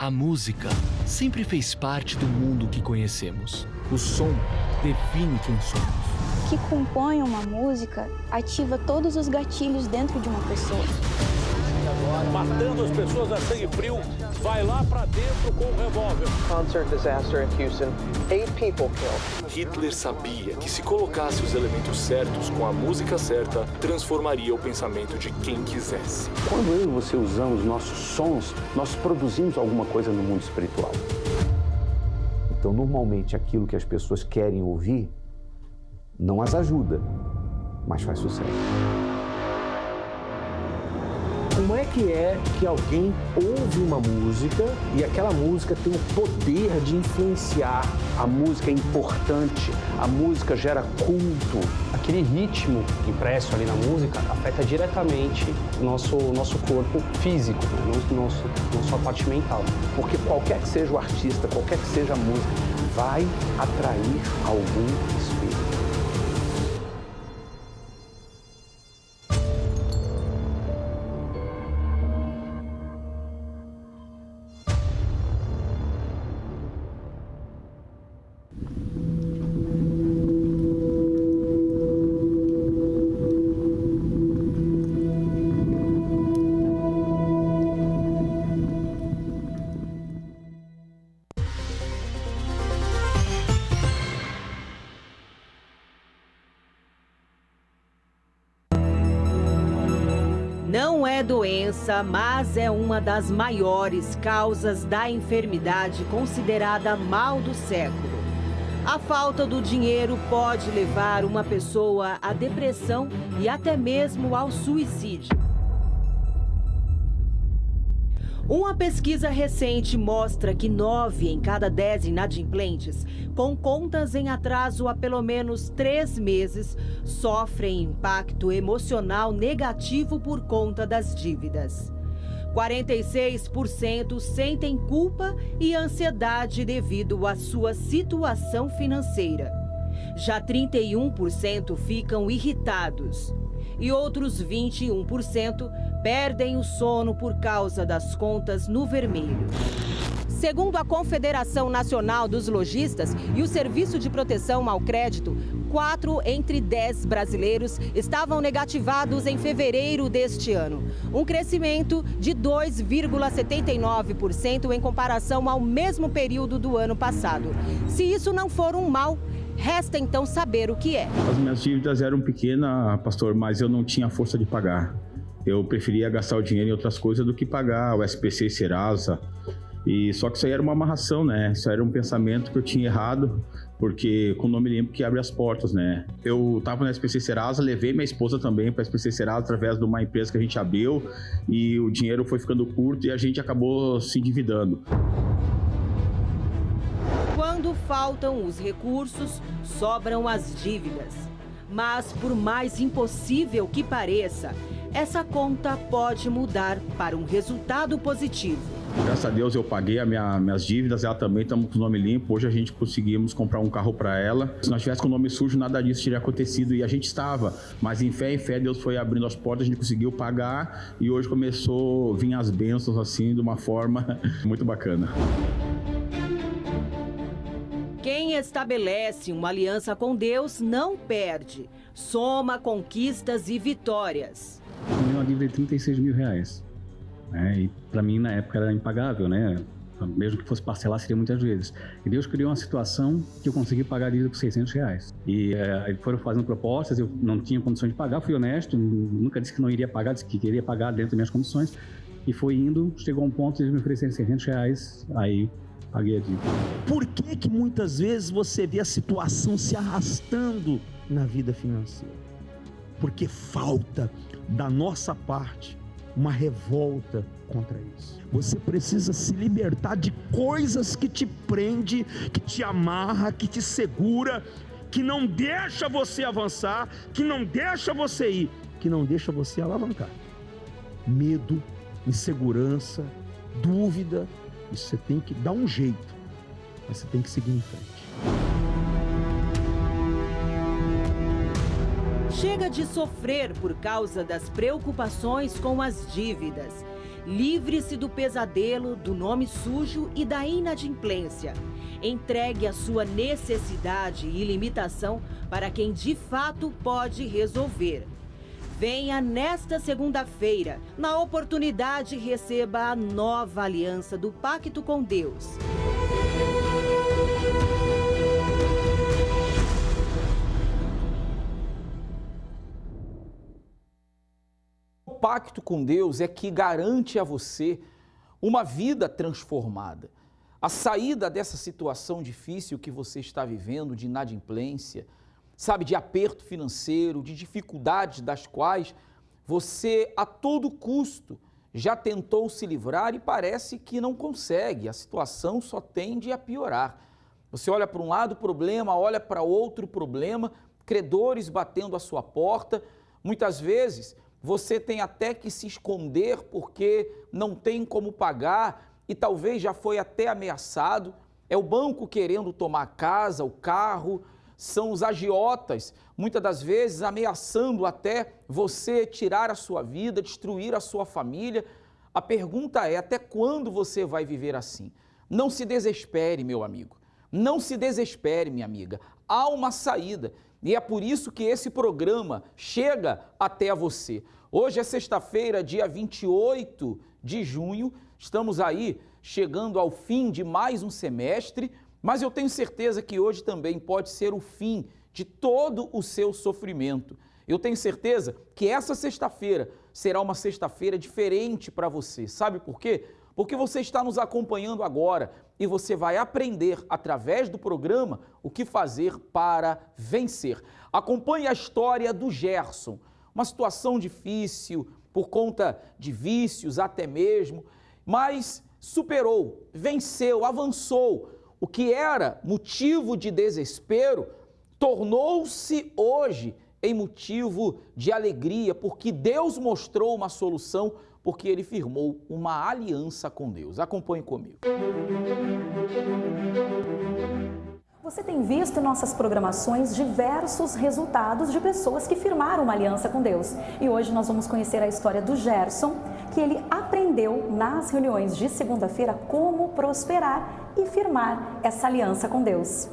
A música sempre fez parte do mundo que conhecemos. O som define quem somos. O que compõe uma música ativa todos os gatilhos dentro de uma pessoa. Matando as pessoas a sangue frio, vai lá pra dentro com um revólver. Concert disaster in Houston, 8 people killed. Hitler sabia que se colocasse os elementos certos com a música certa, transformaria o pensamento de quem quisesse. Quando eu e você usamos nossos sons, nós produzimos alguma coisa no mundo espiritual. Então, normalmente, aquilo que as pessoas querem ouvir não as ajuda, mas faz sucesso. Como é que alguém ouve uma música e aquela música tem o poder de influenciar? A música é importante, a música gera culto. Aquele ritmo impresso ali na música afeta diretamente o nosso corpo físico, né? Nossa parte mental. Porque qualquer que seja o artista, qualquer que seja a música, vai atrair algum espírito. Não é doença, mas é uma das maiores causas da enfermidade considerada mal do século. A falta do dinheiro pode levar uma pessoa à depressão e até mesmo ao suicídio. Uma pesquisa recente mostra que 9 em cada 10 inadimplentes, com contas em atraso há pelo menos 3 meses, sofrem impacto emocional negativo por conta das dívidas. 46% sentem culpa e ansiedade devido à sua situação financeira. Já 31% ficam irritados. E outros 21% perdem o sono por causa das contas no vermelho. Segundo a Confederação Nacional dos Lojistas e o Serviço de Proteção ao Crédito, 4 entre 10 brasileiros estavam negativados em fevereiro deste ano. Um crescimento de 2,79% em comparação ao mesmo período do ano passado. Se isso não for um mal, resta então saber o que é. As minhas dívidas eram pequenas, pastor, mas eu não tinha força de pagar. Eu preferia gastar o dinheiro em outras coisas do que pagar o SPC e Serasa. E só que isso aí era uma amarração, né? Isso era um pensamento que eu tinha errado, porque com o nome limpo que abre as portas, né? Eu estava na SPC Serasa, levei minha esposa também para a SPC Serasa através de uma empresa que a gente abriu e o dinheiro foi ficando curto e a gente acabou se endividando. Quando faltam os recursos, sobram as dívidas. Mas, por mais impossível que pareça, essa conta pode mudar para um resultado positivo. Graças a Deus eu paguei as minhas dívidas, ela também estamos com o nome limpo. Hoje a gente conseguimos comprar um carro para ela. Se nós tivéssemos com o nome sujo, nada disso teria acontecido e a gente estava. Mas em fé, Deus foi abrindo as portas, a gente conseguiu pagar e hoje começou a vir as bênçãos assim de uma forma muito bacana. Quem estabelece uma aliança com Deus não perde, soma conquistas e vitórias. Eu tenho uma dívida de R$36 mil, né? E para mim na época era impagável, né? Mesmo que fosse parcelar seria muitas vezes. E Deus criou uma situação que eu consegui pagar a dívida por R$600. E foram fazendo propostas, eu não tinha condição de pagar, fui honesto, nunca disse que não iria pagar, disse que queria pagar dentro das minhas condições. E foi indo, chegou a um ponto de eles me oferecerem R$600, aí paguei a dívida. Por que muitas vezes você vê a situação se arrastando na vida financeira? Porque falta da nossa parte uma revolta contra isso. Você precisa se libertar de coisas que te prende, que te amarra, que te segura, que não deixa você avançar, que não deixa você ir, que não deixa você alavancar. Medo, insegurança, dúvida. Isso você tem que dar um jeito, mas você tem que seguir em frente. Chega de sofrer por causa das preocupações com as dívidas. Livre-se do pesadelo, do nome sujo e da inadimplência. Entregue a sua necessidade e limitação para quem de fato pode resolver. Venha nesta segunda-feira. Na oportunidade, receba a nova aliança do Pacto com Deus. O pacto com Deus é que garante a você uma vida transformada. A saída dessa situação difícil que você está vivendo, de inadimplência, sabe, de aperto financeiro, de dificuldades das quais você a todo custo já tentou se livrar e parece que não consegue, a situação só tende a piorar. Você olha para um lado problema, olha para outro problema, credores batendo à sua porta, muitas vezes você tem até que se esconder porque não tem como pagar e talvez já foi até ameaçado, é o banco querendo tomar a casa, o carro, são os agiotas, muitas das vezes ameaçando até você tirar a sua vida, destruir a sua família. A pergunta é, até quando você vai viver assim? Não se desespere, meu amigo, não se desespere, minha amiga, há uma saída e é por isso que esse programa chega até você. Hoje é sexta-feira, dia 28 de junho, estamos aí chegando ao fim de mais um semestre, mas eu tenho certeza que hoje também pode ser o fim de todo o seu sofrimento. Eu tenho certeza que essa sexta-feira será uma sexta-feira diferente para você. Sabe por quê? Porque você está nos acompanhando agora e você vai aprender através do programa o que fazer para vencer. Acompanhe a história do Gerson, uma situação difícil por conta de vícios até mesmo, mas superou, venceu, avançou. O que era motivo de desespero tornou-se hoje em motivo de alegria, porque Deus mostrou uma solução, porque Ele firmou uma aliança com Deus. Acompanhe comigo. Você tem visto em nossas programações diversos resultados de pessoas que firmaram uma aliança com Deus. E hoje nós vamos conhecer a história do Gerson, que ele aprendeu nas reuniões de segunda-feira como prosperar e firmar essa aliança com Deus.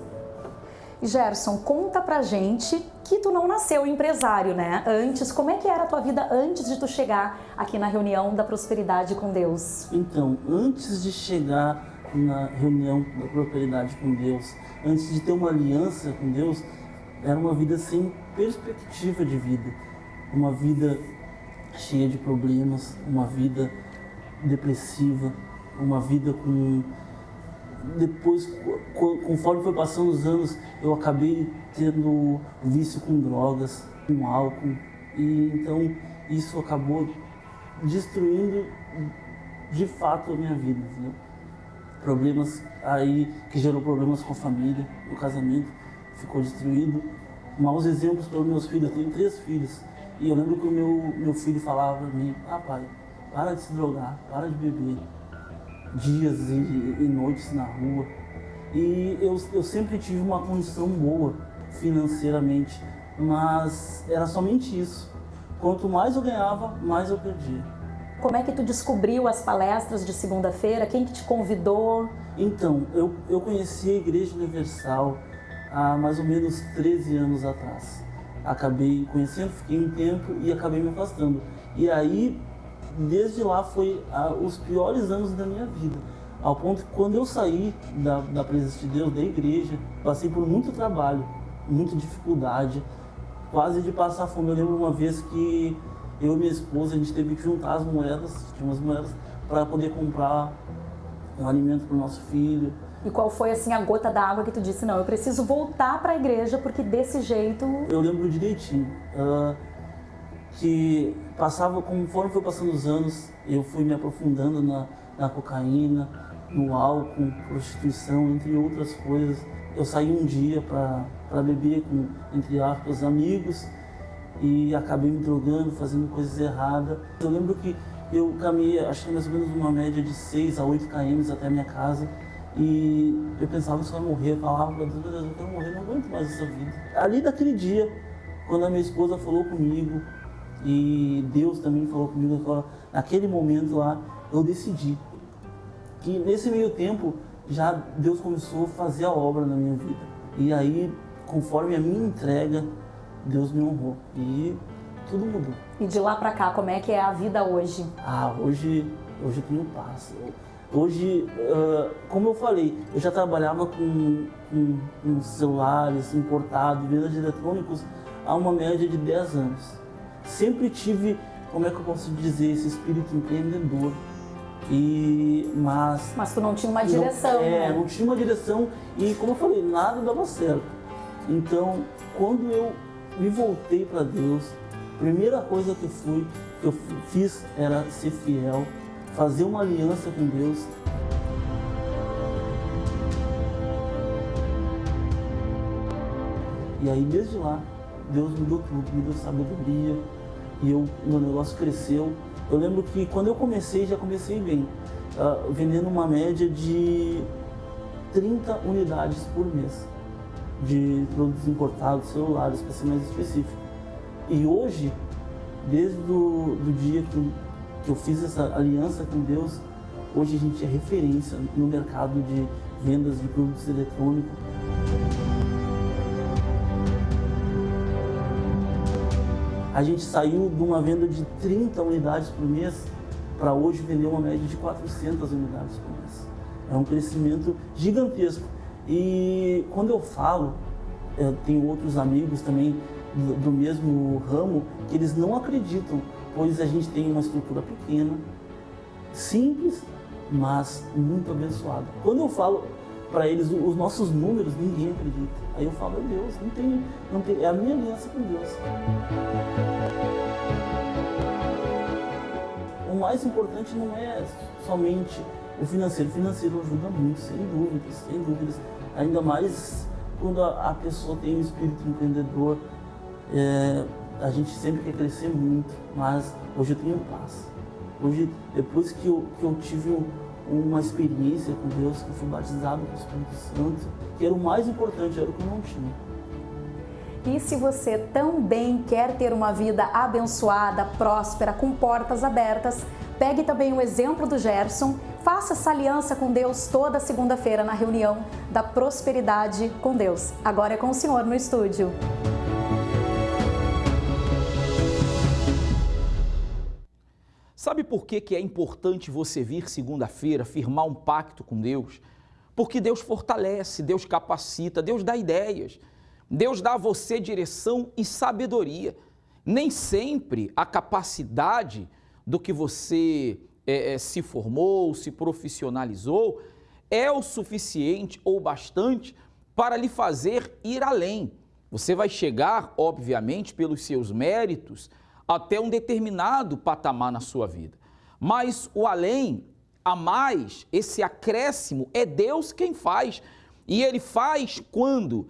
Gerson, conta pra gente que tu não nasceu empresário, né? Antes, como é que era a tua vida antes de tu chegar aqui na reunião da prosperidade com Deus? Então, antes de chegar na reunião da prosperidade com Deus, antes de ter uma aliança com Deus, era uma vida sem perspectiva de vida, uma vida cheia de problemas, uma vida depressiva, uma vida com... Depois, conforme foi passando os anos, eu acabei tendo vício com drogas, com álcool, e então isso acabou destruindo de fato a minha vida, entendeu? Problemas aí que gerou problemas com a família, o casamento ficou destruído. Maus exemplos para os meus filhos, eu tenho 3 filhos. E eu lembro que o meu filho falava para mim: ah, pai, para de se drogar, para de beber. Dias e noites na rua. E eu sempre tive uma condição boa financeiramente, mas era somente isso. Quanto mais eu ganhava, mais eu perdia. Como é que tu descobriu as palestras de segunda-feira? Quem que te convidou? Então, eu conheci a Igreja Universal há mais ou menos 13 anos atrás. Acabei conhecendo, fiquei um tempo e acabei me afastando. E aí, desde lá, foi os piores anos da minha vida. Ao ponto que quando eu saí da presença de Deus, da igreja, passei por muito trabalho, muita dificuldade, quase de passar fome. Eu lembro uma vez que eu e minha esposa, a gente teve que juntar as moedas, tinha umas moedas, para poder comprar um alimento para o nosso filho. E qual foi assim a gota d'água que tu disse: não, eu preciso voltar para a igreja porque desse jeito... Eu lembro direitinho, que conforme foi passando os anos, eu fui me aprofundando na cocaína, no álcool, prostituição, entre outras coisas. Eu saí um dia para beber com, entre aspas, amigos, e acabei me drogando, fazendo coisas erradas. Eu lembro que eu caminhei, acho que mais ou menos uma média de 6 a 8 km até a minha casa, e eu pensava que eu ia morrer. Eu falava: meu Deus, eu quero morrer, não aguento mais essa vida. Ali daquele dia, quando a minha esposa falou comigo, e Deus também falou comigo, naquele momento lá, eu decidi que nesse meio tempo já Deus começou a fazer a obra na minha vida. E aí, conforme a minha entrega, Deus me honrou e tudo mudou. E de lá pra cá, como é que é a vida hoje? Hoje eu tenho paz. Hoje, como eu falei, eu já trabalhava com celulares importados, vendas de eletrônicos há uma média de 10 anos. Sempre tive, como é que eu posso dizer, esse espírito empreendedor. Mas tu não tinha uma direção, né? Não tinha uma direção e, como eu falei, nada dava certo. Então, quando eu me voltei para Deus, a primeira coisa que eu fiz era ser fiel, fazer uma aliança com Deus. E aí, desde lá, Deus me deu tudo, me deu sabedoria e meu negócio cresceu. Eu lembro que quando eu comecei, já comecei bem, vendendo uma média de 30 unidades por mês de produtos importados, celulares, para ser mais específico. E hoje, desde o dia que eu fiz essa aliança com Deus, hoje a gente é referência no mercado de vendas de produtos eletrônicos. A gente saiu de uma venda de 30 unidades por mês para hoje vender uma média de 400 unidades por mês. É um crescimento gigantesco. E quando eu falo, eu tenho outros amigos também do mesmo ramo, que eles não acreditam, pois a gente tem uma estrutura pequena, simples, mas muito abençoada. Quando eu falo para eles os nossos números, ninguém acredita. Aí eu falo, meu Deus, não tem, é a minha aliança com Deus. O mais importante não é somente o financeiro. O financeiro ajuda muito, sem dúvidas. Ainda mais quando a pessoa tem um espírito empreendedor. A gente sempre quer crescer muito, mas hoje eu tenho paz. Hoje, depois que eu tive uma experiência com Deus, que eu fui batizado com o Espírito Santo, que era o mais importante, era o que eu não tinha. E se você também quer ter uma vida abençoada, próspera, com portas abertas, pegue também o exemplo do Gerson, faça essa aliança com Deus toda segunda-feira na reunião da Prosperidade com Deus. Agora é com o senhor no estúdio. Sabe por que é importante você vir segunda-feira, firmar um pacto com Deus? Porque Deus fortalece, Deus capacita, Deus dá ideias, Deus dá a você direção e sabedoria. Nem sempre a capacidade do que você se formou, se profissionalizou, é o suficiente ou bastante para lhe fazer ir além. Você vai chegar, obviamente, pelos seus méritos, até um determinado patamar na sua vida. Mas o além, a mais, esse acréscimo, é Deus quem faz. E Ele faz quando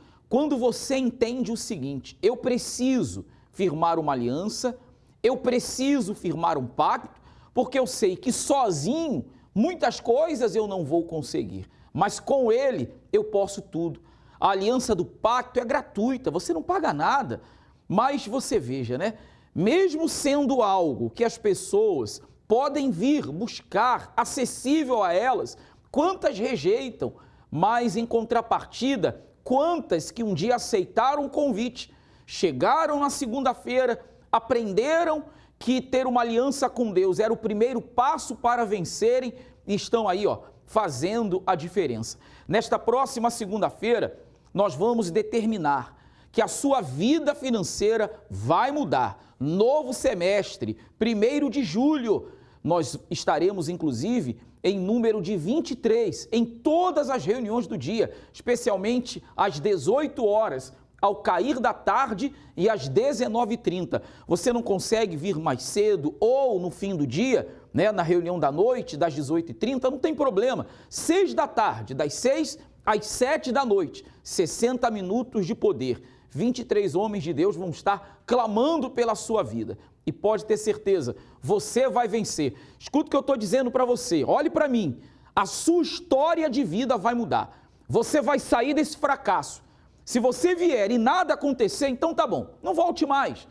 você entende o seguinte: eu preciso firmar uma aliança, eu preciso firmar um pacto, porque eu sei que sozinho muitas coisas eu não vou conseguir, mas com Ele eu posso tudo. A aliança do pacto é gratuita, você não paga nada, mas você veja, né? Mesmo sendo algo que as pessoas podem vir buscar, acessível a elas, quantas rejeitam, mas em contrapartida, quantas que um dia aceitaram o convite, chegaram na segunda-feira, aprenderam que ter uma aliança com Deus era o primeiro passo para vencerem e estão aí, fazendo a diferença. Nesta próxima segunda-feira, nós vamos determinar que a sua vida financeira vai mudar. Novo semestre, 1º de julho, nós estaremos, inclusive, em número de 23, em todas as reuniões do dia, especialmente às 18 horas, ao cair da tarde e às 19h30. Você não consegue vir mais cedo ou no fim do dia, né, na reunião da noite, das 18h30, não tem problema. 6 da tarde, das 6 às 7 da noite, 60 minutos de poder. 23 homens de Deus vão estar clamando pela sua vida. E pode ter certeza, você vai vencer. Escuta o que eu estou dizendo para você, olhe para mim. A sua história de vida vai mudar. Você vai sair desse fracasso. Se você vier e nada acontecer, então tá bom, não volte mais.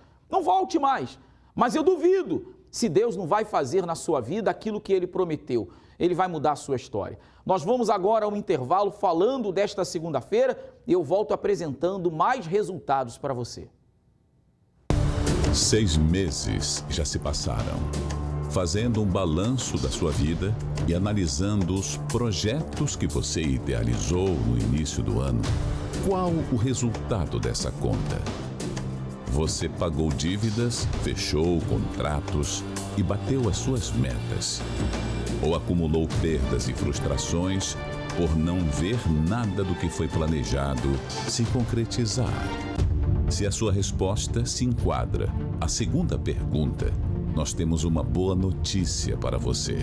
Mas eu duvido se Deus não vai fazer na sua vida aquilo que Ele prometeu. Ele vai mudar a sua história. Nós vamos agora a um intervalo falando desta segunda-feira e eu volto apresentando mais resultados para você. 6 meses já se passaram, fazendo um balanço da sua vida e analisando os projetos que você idealizou no início do ano. Qual o resultado dessa conta? Você pagou dívidas, fechou contratos e bateu as suas metas? Ou acumulou perdas e frustrações por não ver nada do que foi planejado se concretizar? Se a sua resposta se enquadra à segunda pergunta, nós temos uma boa notícia para você.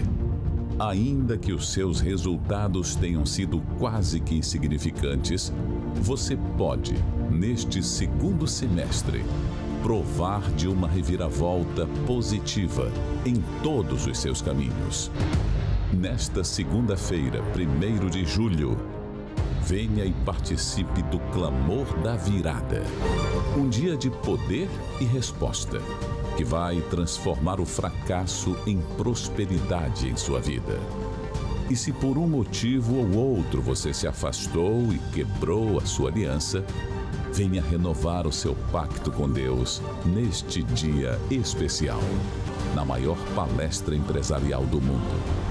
Ainda que os seus resultados tenham sido quase que insignificantes, você pode, neste segundo semestre, provar de uma reviravolta positiva em todos os seus caminhos. Nesta segunda-feira, 1º de julho, venha e participe do Clamor da Virada. Um dia de poder e resposta, que vai transformar o fracasso em prosperidade em sua vida. E se por um motivo ou outro você se afastou e quebrou a sua aliança, venha renovar o seu pacto com Deus neste dia especial, na maior palestra empresarial do mundo.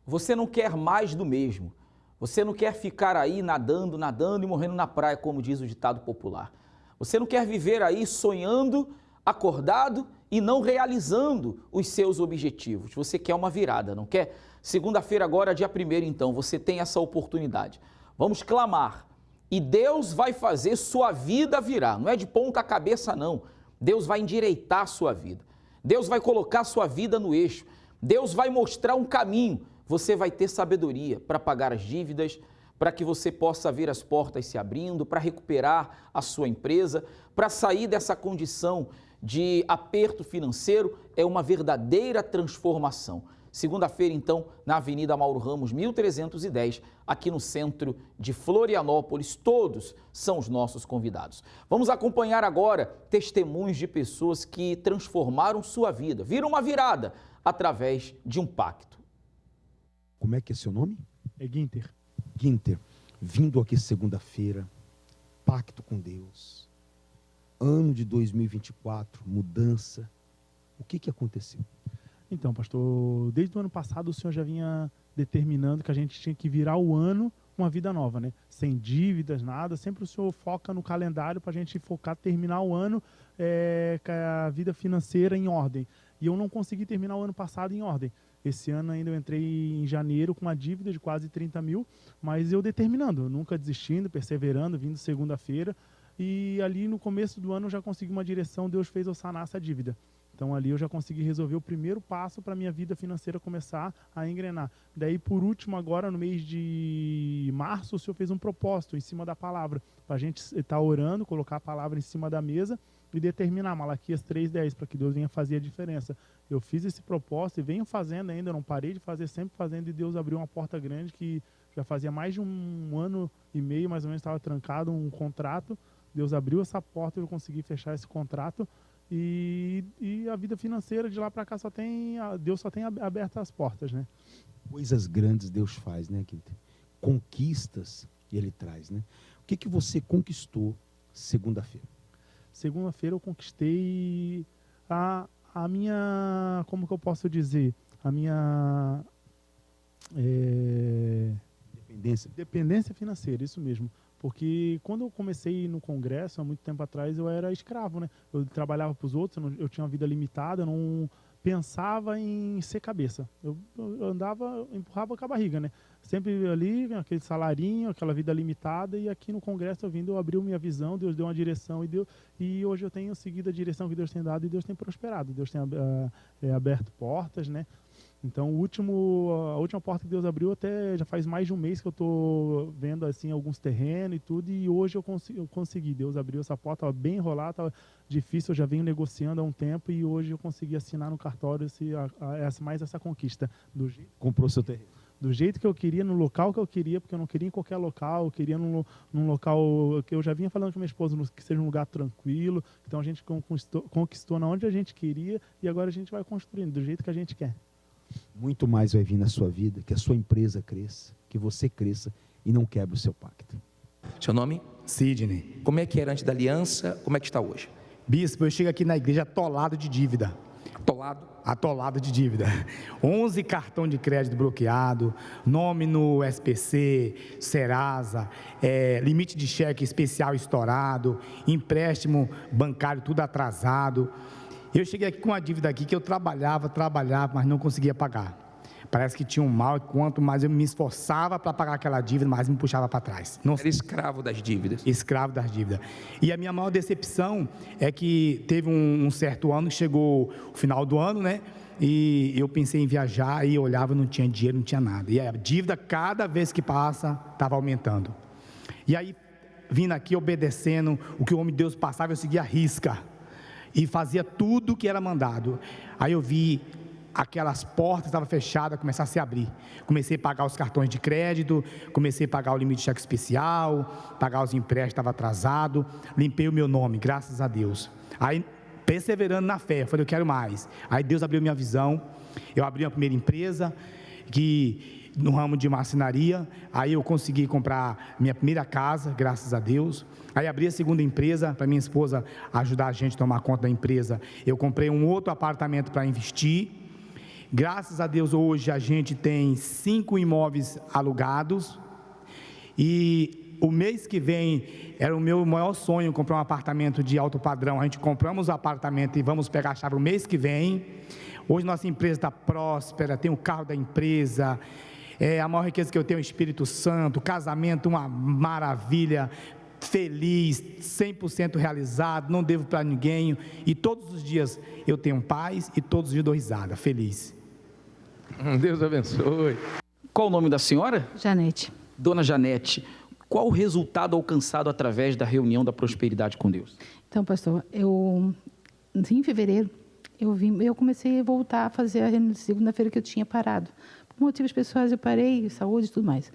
Você não quer mais do mesmo. Você não quer ficar aí nadando e morrendo na praia, como diz o ditado popular. Você não quer viver aí sonhando, acordado e não realizando os seus objetivos. Você quer uma virada, não quer? Segunda-feira agora, dia 1º, então, você tem essa oportunidade. Vamos clamar e Deus vai fazer sua vida virar. Não é de ponta cabeça, não. Deus vai endireitar a sua vida. Deus vai colocar a sua vida no eixo. Deus vai mostrar um caminho. Você vai ter sabedoria para pagar as dívidas, para que você possa ver as portas se abrindo, para recuperar a sua empresa, para sair dessa condição de aperto financeiro. É uma verdadeira transformação. Segunda-feira, então, na Avenida Mauro Ramos, 1310, aqui no centro de Florianópolis. Todos são os nossos convidados. Vamos acompanhar agora testemunhos de pessoas que transformaram sua vida, viram uma virada através de um pacto. Como é que é seu nome? É Guinter. Guinter, vindo aqui segunda-feira, pacto com Deus, ano de 2024, mudança. O que aconteceu? Então, pastor, desde o ano passado o senhor já vinha determinando que a gente tinha que virar o ano uma vida nova, né? Sem dívidas, nada. Sempre o senhor foca no calendário para a gente focar, terminar o ano com a vida financeira em ordem. E eu não consegui terminar o ano passado em ordem. Esse ano ainda eu entrei em janeiro com uma dívida de quase 30 mil, mas eu determinando, nunca desistindo, perseverando, vindo segunda-feira. E ali no começo do ano eu já consegui uma direção, Deus fez eu sanar essa dívida. Então ali eu já consegui resolver o primeiro passo para a minha vida financeira começar a engrenar. Daí por último agora no mês de março o senhor fez um propósito em cima da palavra, para a gente estar orando, colocar a palavra em cima da mesa e determinar Malaquias 3:10 para que Deus venha fazer a diferença. Eu fiz esse propósito e venho fazendo ainda, não parei de fazer, sempre fazendo, e Deus abriu uma porta grande que já fazia mais de 1 ano e meio, mais ou menos, estava trancado um contrato. Deus abriu essa porta e eu consegui fechar esse contrato. E a vida financeira de lá para cá Deus só tem aberto as portas, né? Coisas grandes Deus faz, né, Guinter? Conquistas Ele traz, né? O que você conquistou segunda-feira? Segunda-feira eu conquistei a minha, como que eu posso dizer, a minha dependência financeira, isso mesmo. Porque quando eu comecei no Congresso, há muito tempo atrás, eu era escravo, né? Eu trabalhava para os outros, eu tinha uma vida limitada, eu não pensava em ser cabeça. Eu andava, empurrava com a barriga, né? Sempre ali, aquele salarinho, aquela vida limitada, e aqui no Congresso eu abriu minha visão, Deus deu uma direção, e hoje eu tenho seguido a direção que Deus tem dado, e Deus tem prosperado, Deus tem aberto portas, né? Então, a última porta que Deus abriu até já faz mais de um mês que eu estou vendo assim alguns terrenos e tudo, e hoje eu consegui. Deus abriu essa porta, estava bem enrolada, estava difícil, eu já venho negociando há um tempo, e hoje eu consegui assinar no cartório mais essa conquista. Comprou seu terreno? do jeito que eu queria, no local que eu queria, porque eu não queria em qualquer local, eu queria num local que eu já vinha falando com minha esposa, que seja um lugar tranquilo. Então a gente conquistou na onde a gente queria e agora a gente vai construindo do jeito que a gente quer. Muito mais vai vir na sua vida, que a sua empresa cresça, que você cresça e não quebre o seu pacto. Seu nome? Sidney. Como é que era antes da aliança? Como é que está hoje? Bispo, eu chego aqui na igreja atolado de dívida. Atolado? Atolado de dívida. 11 cartão de crédito bloqueado, nome no SPC, Serasa, limite de cheque especial estourado, empréstimo bancário tudo atrasado. Eu cheguei aqui com uma dívida aqui que eu trabalhava, mas não conseguia pagar. Parece que tinha um mal, quanto mais eu me esforçava para pagar aquela dívida, mais me puxava para trás. Era escravo das dívidas. Escravo das dívidas. E a minha maior decepção é que teve um certo ano, chegou o final do ano, né? E eu pensei em viajar e olhava, não tinha dinheiro, não tinha nada. E a dívida, cada vez que passa, estava aumentando. E aí, vindo aqui, obedecendo o que o homem de Deus passava, eu seguia a risca. E fazia tudo o que era mandado. Aí eu vi aquelas portas estavam fechadas, começaram a se abrir. Comecei a pagar os cartões de crédito, comecei a pagar o limite de cheque especial, pagar os empréstimos, estava atrasado, limpei o meu nome, graças a Deus. Aí, perseverando na fé, eu falei, eu quero mais. Aí Deus abriu minha visão, eu abri a primeira empresa, no ramo de marcenaria, aí eu consegui comprar minha primeira casa, graças a Deus. Aí abri a segunda empresa, para minha esposa ajudar a gente a tomar conta da empresa. Eu comprei um outro apartamento para investir. Graças a Deus, hoje a gente tem 5 imóveis alugados, e o mês que vem, era o meu maior sonho, comprar um apartamento de alto padrão. A gente compramos o apartamento e vamos pegar a chave o mês que vem. Hoje nossa empresa está próspera, tem o carro da empresa, a maior riqueza que eu tenho é o Espírito Santo, casamento, uma maravilha, feliz, 100% realizado, não devo para ninguém, e todos os dias eu tenho paz, e todos os dias dou risada, feliz. Deus abençoe. Qual o nome da senhora? Janete. Dona Janete, qual o resultado alcançado através da reunião da prosperidade com Deus? Então, pastor, em fevereiro, eu comecei a voltar a fazer a reunião de segunda-feira que eu tinha parado. Por motivos pessoais eu parei, saúde e tudo mais.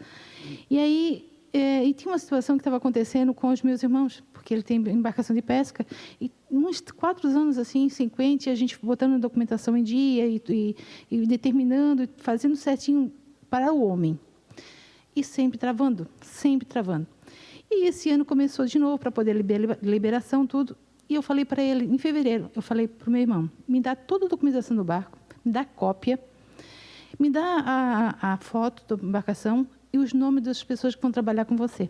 E aí, e tinha uma situação que estava acontecendo com os meus irmãos, porque ele tem embarcação de pesca, e uns 4 anos assim, 50, a gente botando a documentação em dia e determinando, fazendo certinho para o homem. E sempre travando, sempre travando. E esse ano começou de novo para poder liberação, tudo. E eu falei para ele, em fevereiro, eu falei para o meu irmão, me dá toda a documentação do barco, me dá cópia, me dá a foto da embarcação e os nomes das pessoas que vão trabalhar com você.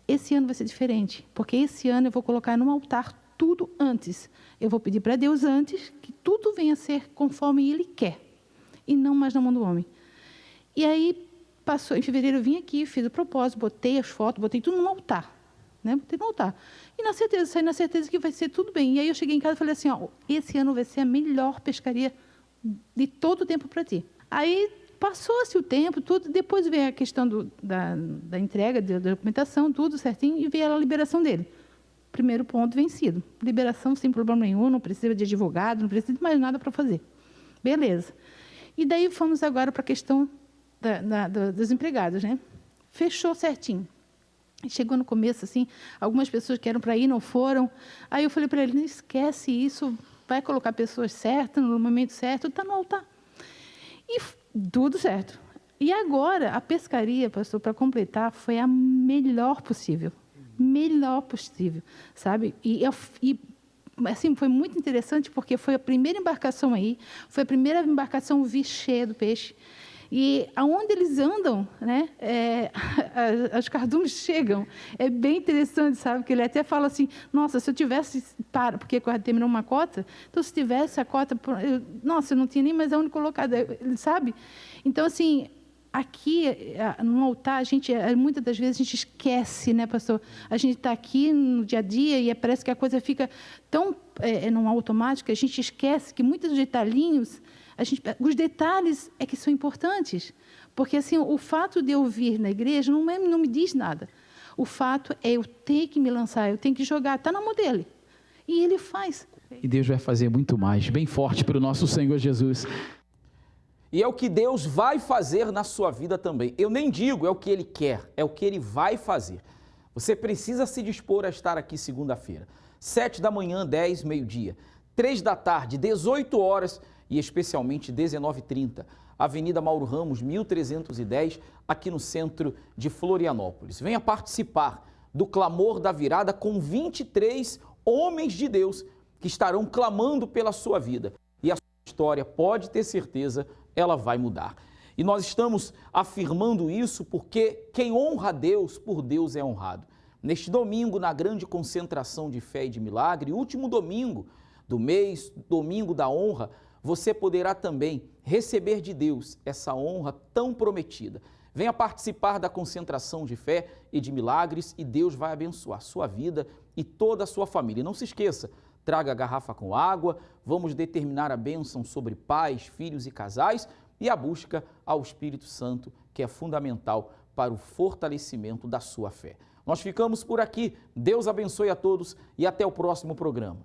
Esse ano vai ser diferente, porque esse ano eu vou colocar no altar tudo antes. Eu vou pedir para Deus antes que tudo venha a ser conforme Ele quer, e não mais na mão do homem. E aí, passou, em fevereiro eu vim aqui, fiz o propósito, botei as fotos, botei tudo no altar. Né? Botei no altar. E saí na certeza que vai ser tudo bem. E aí eu cheguei em casa e falei assim, esse ano vai ser a melhor pescaria de todo o tempo para ti. Aí passou-se o tempo, tudo, depois veio a questão da entrega, da documentação, tudo certinho, e veio a liberação dele. Primeiro ponto vencido. Liberação sem problema nenhum, não precisa de advogado, não precisa de mais nada para fazer. Beleza. E daí fomos agora para a questão dos empregados, né? Fechou certinho. Chegou no começo, assim, algumas pessoas que eram para ir não foram. Aí eu falei para ele, não esquece isso, vai colocar pessoas certas, no momento certo, está no altar. E tudo certo. E agora, a pescaria, pastor, para completar, foi a melhor possível. Melhor possível, sabe? E assim, foi muito interessante, porque foi a primeira embarcação aí, foi a primeira embarcação vi cheia do peixe. E aonde eles andam, né, os cardumes chegam. É bem interessante, sabe? Porque ele até fala assim, nossa, se eu tivesse, porque terminou uma cota, então se tivesse a cota, nossa, eu não tinha nem mais aonde colocar, sabe? Então, assim, aqui, no altar, muitas das vezes a gente esquece, né, pastor? A gente está aqui no dia a dia e parece que a coisa fica tão não automática, a gente esquece que muitos detalhinhos, os detalhes é que são importantes, porque assim, o fato de eu vir na igreja não me diz nada. O fato é eu ter que me lançar, eu tenho que jogar, está na mão dele. E ele faz. E Deus vai fazer muito mais, bem forte para o nosso Senhor Jesus. E é o que Deus vai fazer na sua vida também. Eu nem digo é o que Ele quer, é o que Ele vai fazer. Você precisa se dispor a estar aqui segunda-feira. 7 da manhã, 10, meio-dia. 3 da tarde, 18 horas e especialmente 19h30. Avenida Mauro Ramos, 1310, aqui no centro de Florianópolis. Venha participar do Clamor da Virada com 23 homens de Deus que estarão clamando pela sua vida. E a sua história, pode ter certeza, ela vai mudar. E nós estamos afirmando isso porque quem honra a Deus, por Deus é honrado. Neste domingo, na grande concentração de fé e de milagre, último domingo do mês, domingo da honra, você poderá também receber de Deus essa honra tão prometida. Venha participar da concentração de fé e de milagres e Deus vai abençoar sua vida e toda a sua família. Não se esqueça, traga a garrafa com água, vamos determinar a bênção sobre pais, filhos e casais e a busca ao Espírito Santo, que é fundamental para o fortalecimento da sua fé. Nós ficamos por aqui. Deus abençoe a todos e até o próximo programa.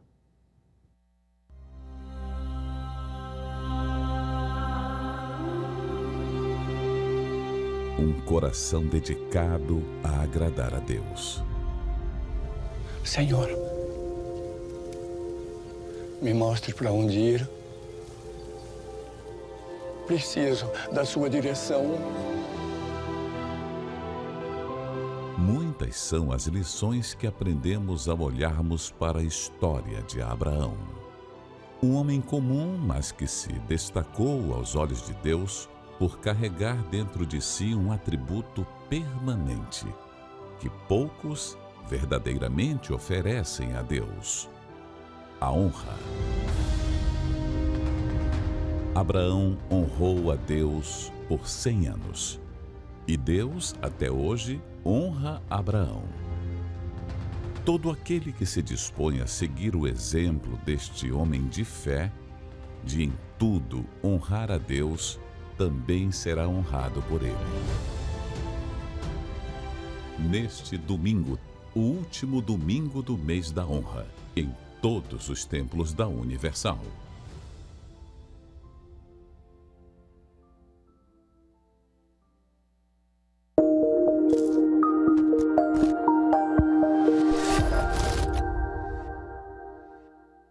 Um coração dedicado a agradar a Deus. Senhor, me mostre para onde ir. Preciso da sua direção. Muitas são as lições que aprendemos ao olharmos para a história de Abraão. Um homem comum, mas que se destacou aos olhos de Deus por carregar dentro de si um atributo permanente, que poucos verdadeiramente oferecem a Deus: a honra. Abraão honrou a Deus por 100 anos. E Deus, até hoje, honra Abraão. Todo aquele que se dispõe a seguir o exemplo deste homem de fé, de em tudo honrar a Deus, também será honrado por ele. Neste domingo, o último domingo do mês da honra, em todos os templos da Universal.